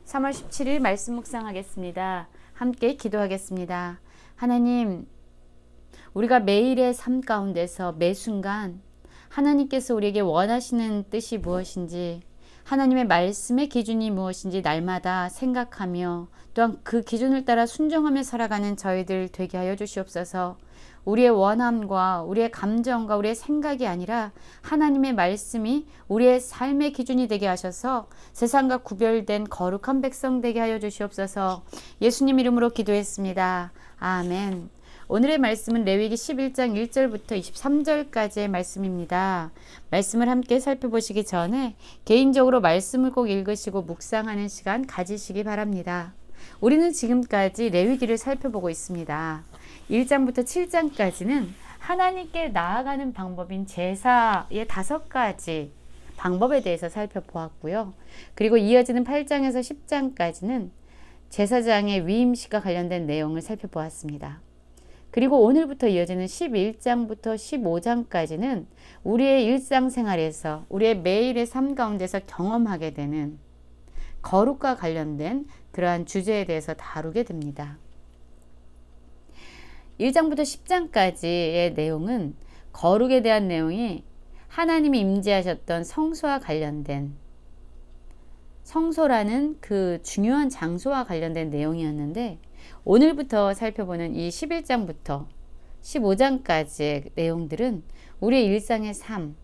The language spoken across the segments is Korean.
3월 17일 말씀 묵상하겠습니다. 함께 기도하겠습니다. 하나님, 우리가 매일의 삶 가운데서 매 순간 하나님께서 우리에게 원하시는 뜻이 무엇인지, 하나님의 말씀의 기준이 무엇인지 날마다 생각하며 또한 그 기준을 따라 순종하며 살아가는 저희들 되게 하여 주시옵소서. 우리의 원함과 우리의 감정과 우리의 생각이 아니라 하나님의 말씀이 우리의 삶의 기준이 되게 하셔서 세상과 구별된 거룩한 백성 되게 하여 주시옵소서. 예수님 이름으로 기도했습니다. 아멘. 오늘의 말씀은 레위기 11장 1절부터 23절까지의 말씀입니다. 말씀을 함께 살펴보시기 전에 개인적으로 말씀을 꼭 읽으시고 묵상하는 시간 가지시기 바랍니다. 우리는 지금까지 레위기를 살펴보고 있습니다. 1장부터 7장까지는 하나님께 나아가는 방법인 제사의 5가지 방법에 대해서 살펴보았고요. 그리고 이어지는 8장에서 10장까지는 제사장의 위임식과 관련된 내용을 살펴보았습니다. 그리고 오늘부터 이어지는 11장부터 15장까지는 우리의 일상생활에서 우리의 매일의 삶 가운데서 경험하게 되는 거룩과 관련된 그러한 주제에 대해서 다루게 됩니다. 1장부터 10장까지의 내용은 거룩에 대한 내용이 하나님이 임재하셨던 성소와 관련된, 성소라는 그 중요한 장소와 관련된 내용이었는데, 오늘부터 살펴보는 이 11장부터 15장까지의 내용들은 우리의 일상의 삶,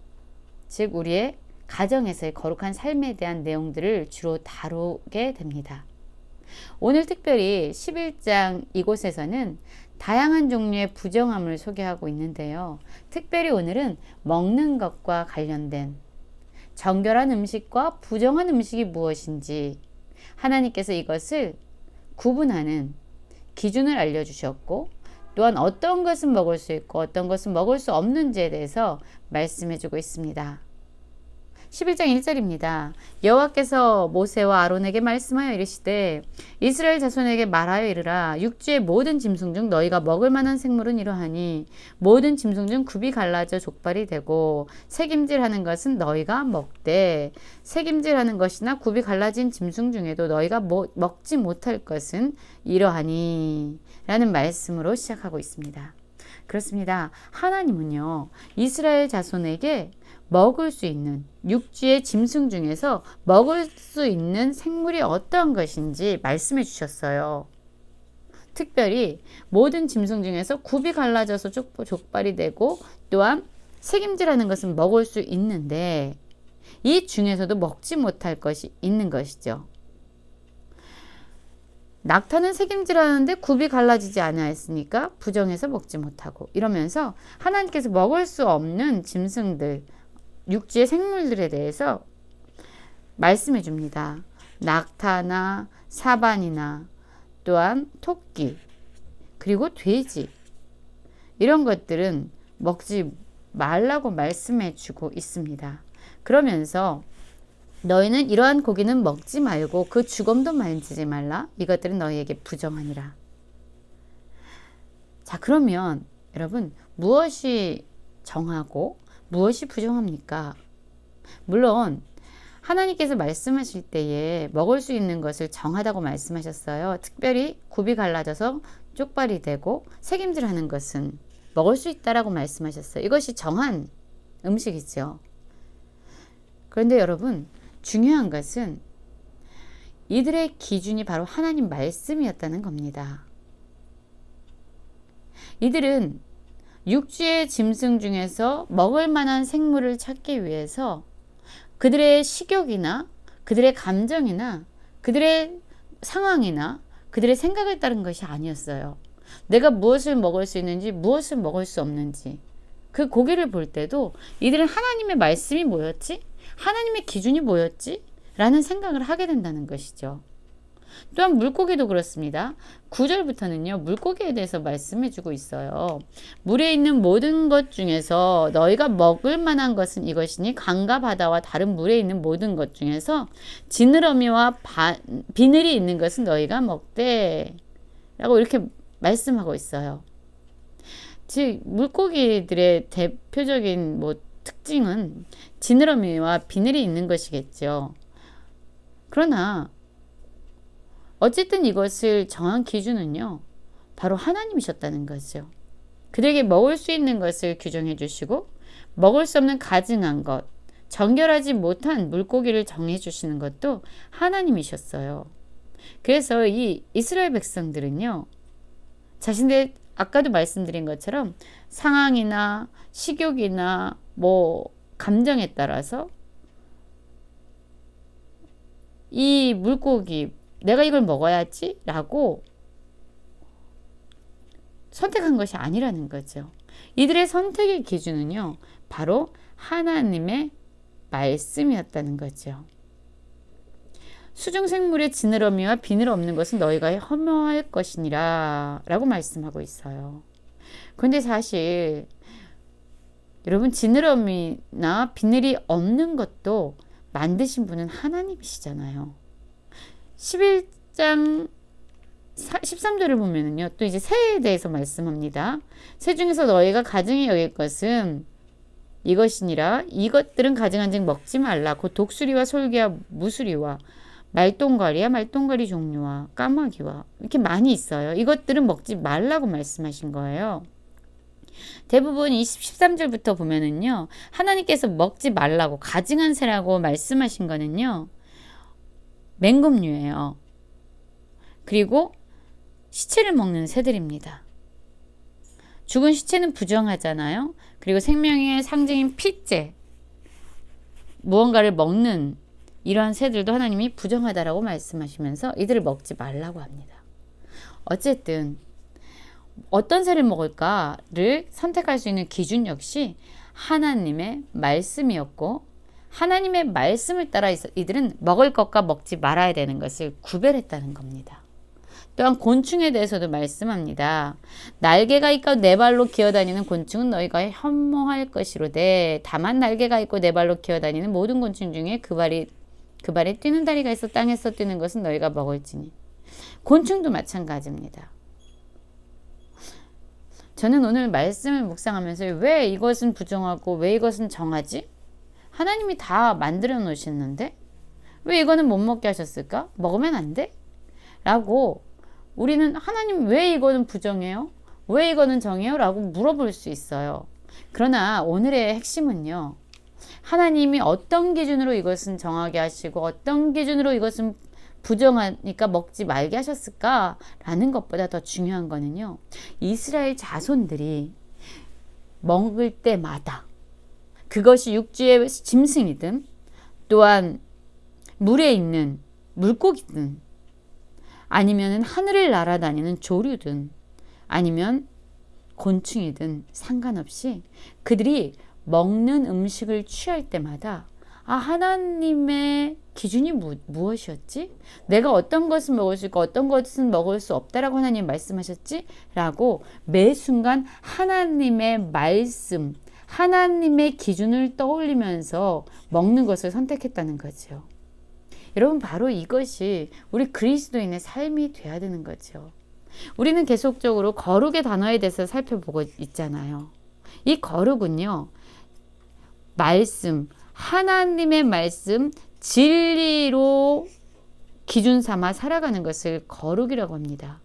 즉 우리의 가정에서의 거룩한 삶에 대한 내용들을 주로 다루게 됩니다. 오늘 특별히 11장 이곳에서는 다양한 종류의 부정함을 소개하고 있는데요. 특별히 오늘은 먹는 것과 관련된 정결한 음식과 부정한 음식이 무엇인지 하나님께서 이것을 구분하는 기준을 알려주셨고, 또한 어떤 것은 먹을 수 있고 어떤 것은 먹을 수 없는지에 대해서 말씀해주고 있습니다. 11장 1절입니다. 여호와께서 모세와 아론에게 말씀하여 이르시되 이스라엘 자손에게 말하여 이르라. 육지의 모든 짐승 중 너희가 먹을 만한 생물은 이러하니 모든 짐승 중 굽이 갈라져 족발이 되고 새김질하는 것은 너희가 먹되 새김질하는 것이나 굽이 갈라진 짐승 중에도 너희가 먹지 못할 것은 이러하니 라는 말씀으로 시작하고 있습니다. 그렇습니다. 하나님은요, 이스라엘 자손에게 먹을 수 있는 육지의 짐승 중에서 먹을 수 있는 생물이 어떤 것인지 말씀해 주셨어요. 특별히 모든 짐승 중에서 굽이 갈라져서 족발이 되고 또한 새김질하는 것은 먹을 수 있는데 이 중에서도 먹지 못할 것이 있는 것이죠. 낙타는 새김질하는데 굽이 갈라지지 않았으니까 부정해서 먹지 못하고, 이러면서 하나님께서 먹을 수 없는 짐승들, 육지의 생물들에 대해서 말씀해 줍니다. 낙타나 사반이나 또한 토끼, 그리고 돼지, 이런 것들은 먹지 말라고 말씀해 주고 있습니다. 그러면서 너희는 이러한 고기는 먹지 말고 그 주검도 만지지 말라. 이것들은 너희에게 부정하니라. 자, 그러면 여러분, 무엇이 정하고 무엇이 부정합니까? 물론 하나님께서 말씀하실 때에 먹을 수 있는 것을 정하다고 말씀하셨어요. 특별히 굽이 갈라져서 쪽발이 되고 새김질하는 것은 먹을 수 있다라고 말씀하셨어요. 이것이 정한 음식이죠. 그런데 여러분, 중요한 것은 이들의 기준이 바로 하나님 말씀이었다는 겁니다. 이들은 육지의 짐승 중에서 먹을 만한 생물을 찾기 위해서 그들의 식욕이나 그들의 감정이나 그들의 상황이나 그들의 생각을 따른 것이 아니었어요. 내가 무엇을 먹을 수 있는지 무엇을 먹을 수 없는지, 그 고기를 볼 때도 이들은 하나님의 말씀이 뭐였지? 하나님의 기준이 뭐였지? 라는 생각을 하게 된다는 것이죠. 또한 물고기도 그렇습니다. 9절부터는요, 물고기에 대해서 말씀해주고 있어요. 물에 있는 모든 것 중에서 너희가 먹을 만한 것은 이것이니 강과 바다와 다른 물에 있는 모든 것 중에서 지느러미와 비늘이 있는 것은 너희가 먹되 라고 이렇게 말씀하고 있어요. 즉 물고기들의 대표적인 특징은 지느러미와 비늘이 있는 것이겠죠. 그러나 어쨌든 이것을 정한 기준은요, 바로 하나님이셨다는 거죠. 그들에게 먹을 수 있는 것을 규정해 주시고 먹을 수 없는 가증한 것, 정결하지 못한 물고기를 정해 주시는 것도 하나님이셨어요. 그래서 이 이스라엘 백성들은요, 자신들 아까도 말씀드린 것처럼 상황이나 식욕이나 감정에 따라서 이 물고기 내가 이걸 먹어야지 라고 선택한 것이 아니라는 거죠. 이들의 선택의 기준은요, 바로 하나님의 말씀이었다는 거죠. 수중생물의 지느러미와 비늘 없는 것은 너희가 혐오할 것이니라 라고 말씀하고 있어요. 그런데 사실 여러분, 지느러미나 비늘이 없는 것도 만드신 분은 하나님이시잖아요. 11장 13절을 보면은요, 또 이제 새에 대해서 말씀합니다. 새 중에서 너희가 가증히 여길 것은 이것이니라. 이것들은 가증한즉 먹지 말라. 곧 독수리와 솔개와 무수리와 말똥가리와 말똥가리 종류와 까마귀와 이렇게 많이 있어요. 이것들은 먹지 말라고 말씀하신 거예요. 대부분 이 13절부터 보면은요, 하나님께서 먹지 말라고 가증한 새라고 말씀하신 거는요, 맹금류예요. 그리고 시체를 먹는 새들입니다. 죽은 시체는 부정하잖아요. 그리고 생명의 상징인 피째, 무언가를 먹는 이러한 새들도 하나님이 부정하다라고 말씀하시면서 이들을 먹지 말라고 합니다. 어쨌든 어떤 새를 먹을까를 선택할 수 있는 기준 역시 하나님의 말씀이었고, 하나님의 말씀을 따라 이들은 먹을 것과 먹지 말아야 되는 것을 구별했다는 겁니다. 또한 곤충에 대해서도 말씀합니다. 날개가 있고 네 발로 기어다니는 곤충은 너희가 혐오할 것이로되 다만 날개가 있고 네 발로 기어다니는 모든 곤충 중에 그 발에 뛰는 다리가 있어 땅에서 뛰는 것은 너희가 먹을지니. 곤충도 마찬가지입니다. 저는 오늘 말씀을 묵상하면서 왜 이것은 부정하고 왜 이것은 정하지? 하나님이 다 만들어 놓으셨는데 왜 이거는 못 먹게 하셨을까? 먹으면 안 돼? 라고 우리는 하나님 왜 이거는 부정해요? 왜 이거는 정해요? 라고 물어볼 수 있어요. 그러나 오늘의 핵심은요, 하나님이 어떤 기준으로 이것은 정하게 하시고 어떤 기준으로 이것은 부정하니까 먹지 말게 하셨을까? 라는 것보다 더 중요한 거는요, 이스라엘 자손들이 먹을 때마다 그것이 육지의 짐승이든 또한 물에 있는 물고기든 아니면 하늘을 날아다니는 조류든 아니면 곤충이든 상관없이 그들이 먹는 음식을 취할 때마다 하나님의 기준이 무엇이었지? 내가 어떤 것은 먹을 수 있고 어떤 것은 먹을 수 없다라고 하나님 말씀하셨지? 라고 매 순간 하나님의 말씀, 하나님의 기준을 떠올리면서 먹는 것을 선택했다는 거죠. 여러분, 바로 이것이 우리 그리스도인의 삶이 돼야 되는 거죠. 우리는 계속적으로 거룩의 단어에 대해서 살펴보고 있잖아요. 이 거룩은요, 말씀, 하나님의 말씀, 진리로 기준 삼아 살아가는 것을 거룩이라고 합니다.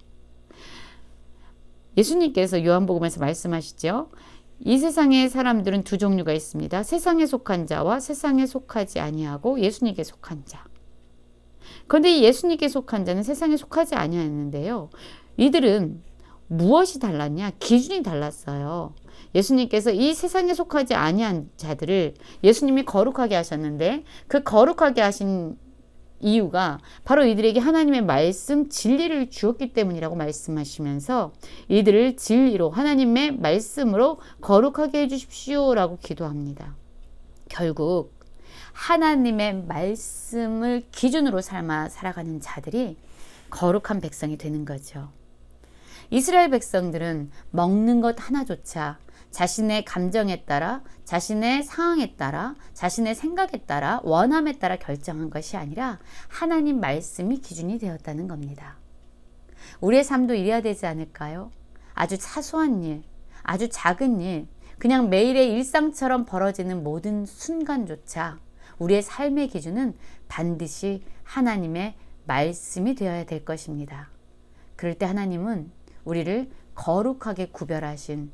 예수님께서 요한복음에서 말씀하시죠. 이 세상의 사람들은 두 종류가 있습니다. 세상에 속한 자와 세상에 속하지 아니하고 예수님께 속한 자. 그런데 이 예수님께 속한 자는 세상에 속하지 아니하는데요, 이들은 무엇이 달랐냐? 기준이 달랐어요. 예수님께서 이 세상에 속하지 아니한 자들을 예수님이 거룩하게 하셨는데 그 거룩하게 하신 이유가 바로 이들에게 하나님의 말씀, 진리를 주었기 때문이라고 말씀하시면서 이들을 진리로 하나님의 말씀으로 거룩하게 해주십시오 라고 기도합니다. 결국 하나님의 말씀을 기준으로 삶아 살아가는 자들이 거룩한 백성이 되는 거죠. 이스라엘 백성들은 먹는 것 하나조차 자신의 감정에 따라, 자신의 상황에 따라, 자신의 생각에 따라, 원함에 따라 결정한 것이 아니라 하나님 말씀이 기준이 되었다는 겁니다. 우리의 삶도 이래야 되지 않을까요? 아주 사소한 일, 아주 작은 일, 그냥 매일의 일상처럼 벌어지는 모든 순간조차 우리의 삶의 기준은 반드시 하나님의 말씀이 되어야 될 것입니다. 그럴 때 하나님은 우리를 거룩하게 구별하신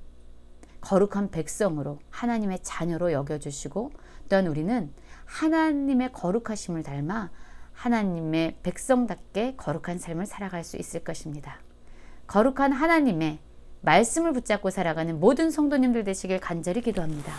거룩한 백성으로 하나님의 자녀로 여겨주시고 또한 우리는 하나님의 거룩하심을 닮아 하나님의 백성답게 거룩한 삶을 살아갈 수 있을 것입니다. 거룩한 하나님의 말씀을 붙잡고 살아가는 모든 성도님들 되시길 간절히 기도합니다.